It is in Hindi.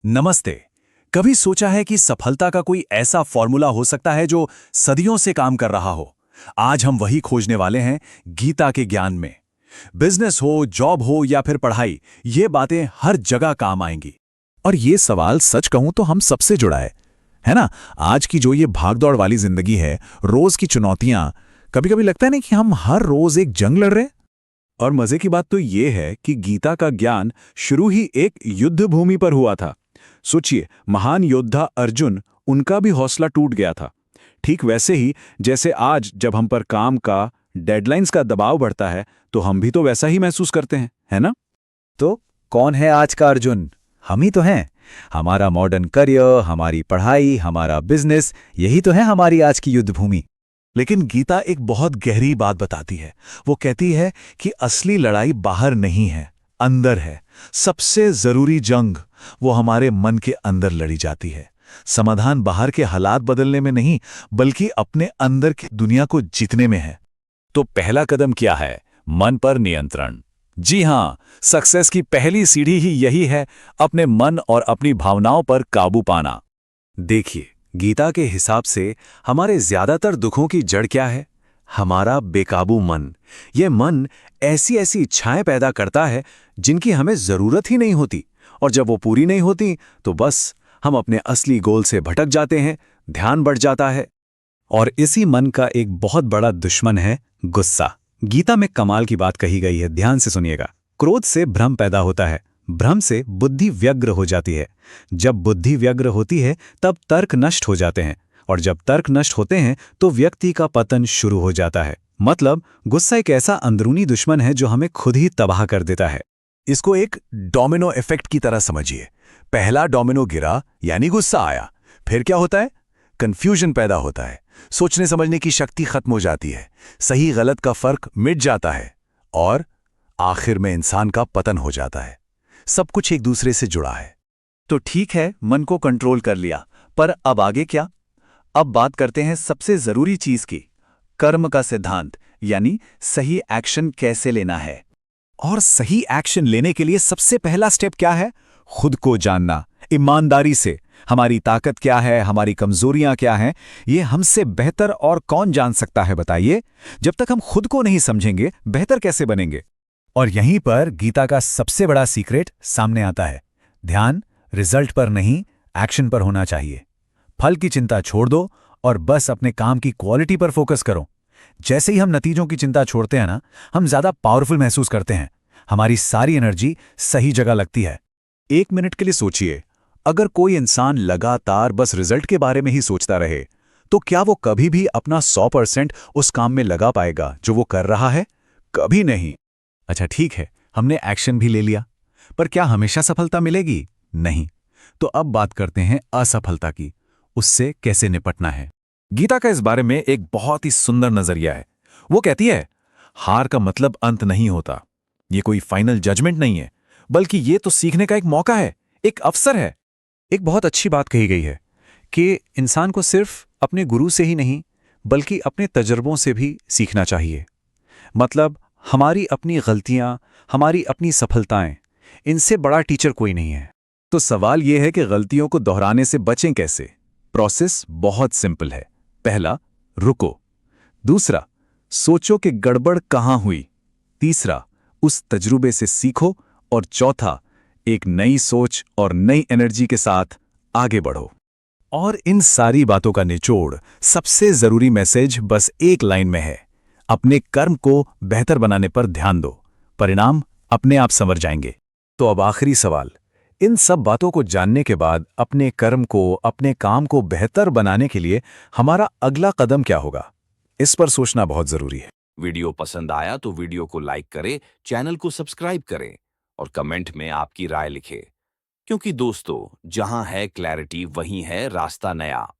नमस्ते। कभी सोचा है कि सफलता का कोई ऐसा फॉर्मूला हो सकता है जो सदियों से काम कर रहा हो? आज हम वही खोजने वाले हैं गीता के ज्ञान में। बिजनेस हो, जॉब हो या फिर पढ़ाई, ये बातें हर जगह काम आएंगी। और ये सवाल सच कहूं तो हम सबसे जुड़ा है ना? आज की जो ये भागदौड़ वाली जिंदगी है, रोज की चुनौतियां, कभी-कभी लगता है ना कि हम हर रोज एक जंग लड़ रहे हैं। और मजे की बात तो ये है कि गीता का ज्ञान शुरू ही एक युद्ध भूमि पर हुआ था। सोचिए, महान योद्धा अर्जुन, उनका भी हौसला टूट गया था। ठीक वैसे ही जैसे आज जब हम पर काम का, डेडलाइंस का दबाव बढ़ता है, तो हम भी तो वैसा ही महसूस करते हैं, है ना? तो कौन है आज का अर्जुन? हम ही तो हैं। हमारा मॉडर्न करियर, हमारी पढ़ाई, हमारा बिजनेस, यही तो है हमारी आज की युद्ध भूमि। लेकिन गीता एक बहुत गहरी बात बताती है। वो कहती है कि असली लड़ाई बाहर नहीं है, अंदर है। सबसे जरूरी जंग वो हमारे मन के अंदर लड़ी जाती है। समाधान बाहर के हालात बदलने में नहीं, बल्कि अपने अंदर की दुनिया को जीतने में है। तो पहला कदम क्या है? मन पर नियंत्रण। जी हां, सक्सेस की पहली सीढ़ी ही यही है, अपने मन और अपनी भावनाओं पर काबू पाना। देखिए, गीता के हिसाब से हमारे ज्यादातर दुखों की जड़ क्या है? हमारा बेकाबू मन। ये मन ऐसी ऐसी इच्छाएं पैदा करता है जिनकी हमें जरूरत ही नहीं होती, और जब वो पूरी नहीं होती तो बस हम अपने असली गोल से भटक जाते हैं, ध्यान बढ़ जाता है। और इसी मन का एक बहुत बड़ा दुश्मन है गुस्सा। गीता में कमाल की बात कही गई है, ध्यान से सुनिएगा। क्रोध से भ्रम पैदा होता है, भ्रम से बुद्धि व्यग्र हो जाती है। जब बुद्धि व्यग्र होती है तब तर्क नष्ट हो जाते हैं, और जब तर्क नष्ट होते हैं तो व्यक्ति का पतन शुरू हो जाता है। मतलब गुस्सा एक ऐसा अंदरूनी दुश्मन है जो हमें खुद ही तबाह कर देता है। इसको एक डोमिनो इफेक्ट की तरह समझिए। पहला डोमिनो गिरा, यानी गुस्सा आया। फिर क्या होता है? कंफ्यूजन पैदा होता है, सोचने समझने की शक्ति खत्म हो जाती है, सही गलत का फर्क मिट जाता है, और आखिर में इंसान का पतन हो जाता है। सब कुछ एक दूसरे से जुड़ा है। तो ठीक है, मन को कंट्रोल कर लिया, पर अब आगे क्या? अब बात करते हैं सबसे जरूरी चीज की, कर्म का सिद्धांत, यानी सही एक्शन कैसे लेना है। और सही एक्शन लेने के लिए सबसे पहला स्टेप क्या है? खुद को जानना, ईमानदारी से। हमारी ताकत क्या है, हमारी कमजोरियां क्या हैं, ये हमसे बेहतर और कौन जान सकता है, बताइए? जब तक हम खुद को नहीं समझेंगे, बेहतर कैसे बनेंगे? और यहीं पर गीता का सबसे बड़ा सीक्रेट सामने आता है। ध्यान रिजल्ट पर नहीं, एक्शन पर होना चाहिए। फल की चिंता छोड़ दो और बस अपने काम की क्वालिटी पर फोकस करो। जैसे ही हम नतीजों की चिंता छोड़ते हैं ना, हम ज्यादा पावरफुल महसूस करते हैं। हमारी सारी एनर्जी सही जगह लगती है। एक मिनट के लिए सोचिए, अगर कोई इंसान लगातार बस रिजल्ट के बारे में ही सोचता रहे, तो क्या वो कभी भी अपना 100% उस काम में लगा पाएगा जो वो कर रहा है? कभी नहीं। अच्छा ठीक है, हमने एक्शन भी ले लिया, पर क्या हमेशा सफलता मिलेगी? नहीं। तो अब बात करते हैं असफलता की। उससे कैसे निपटना है? गीता का इस बारे में एक बहुत ही सुंदर नजरिया है। वो कहती है, हार का मतलब अंत नहीं होता। ये कोई फाइनल जजमेंट नहीं है, बल्कि ये तो सीखने का एक मौका है, एक अवसर है। एक बहुत अच्छी बात कही गई है कि इंसान को सिर्फ अपने गुरु से ही नहीं, बल्कि अपने तजुर्बों से भी सीखना चाहिए। मतलब हमारी अपनी गलतियां, हमारी अपनी सफलताएं, इनसे बड़ा टीचर कोई नहीं है। तो सवाल यह है कि गलतियों को दोहराने से बचें कैसे? प्रोसेस बहुत सिंपल है। पहला, रुको। दूसरा, सोचो कि गड़बड़ कहां हुई। तीसरा, उस तजुर्बे से सीखो। और चौथा, एक नई सोच और नई एनर्जी के साथ आगे बढ़ो। और इन सारी बातों का निचोड़, सबसे जरूरी मैसेज बस एक लाइन में है, अपने कर्म को बेहतर बनाने पर ध्यान दो, परिणाम अपने आप संवर जाएंगे। तो अब आखिरी सवाल, इन सब बातों को जानने के बाद अपने कर्म को, अपने काम को बेहतर बनाने के लिए हमारा अगला कदम क्या होगा? इस पर सोचना बहुत जरूरी है। वीडियो पसंद आया तो वीडियो को लाइक करें, चैनल को सब्सक्राइब करें और कमेंट में आपकी राय लिखें। क्योंकि दोस्तों, जहां है क्लैरिटी वहीं है रास्ता नया।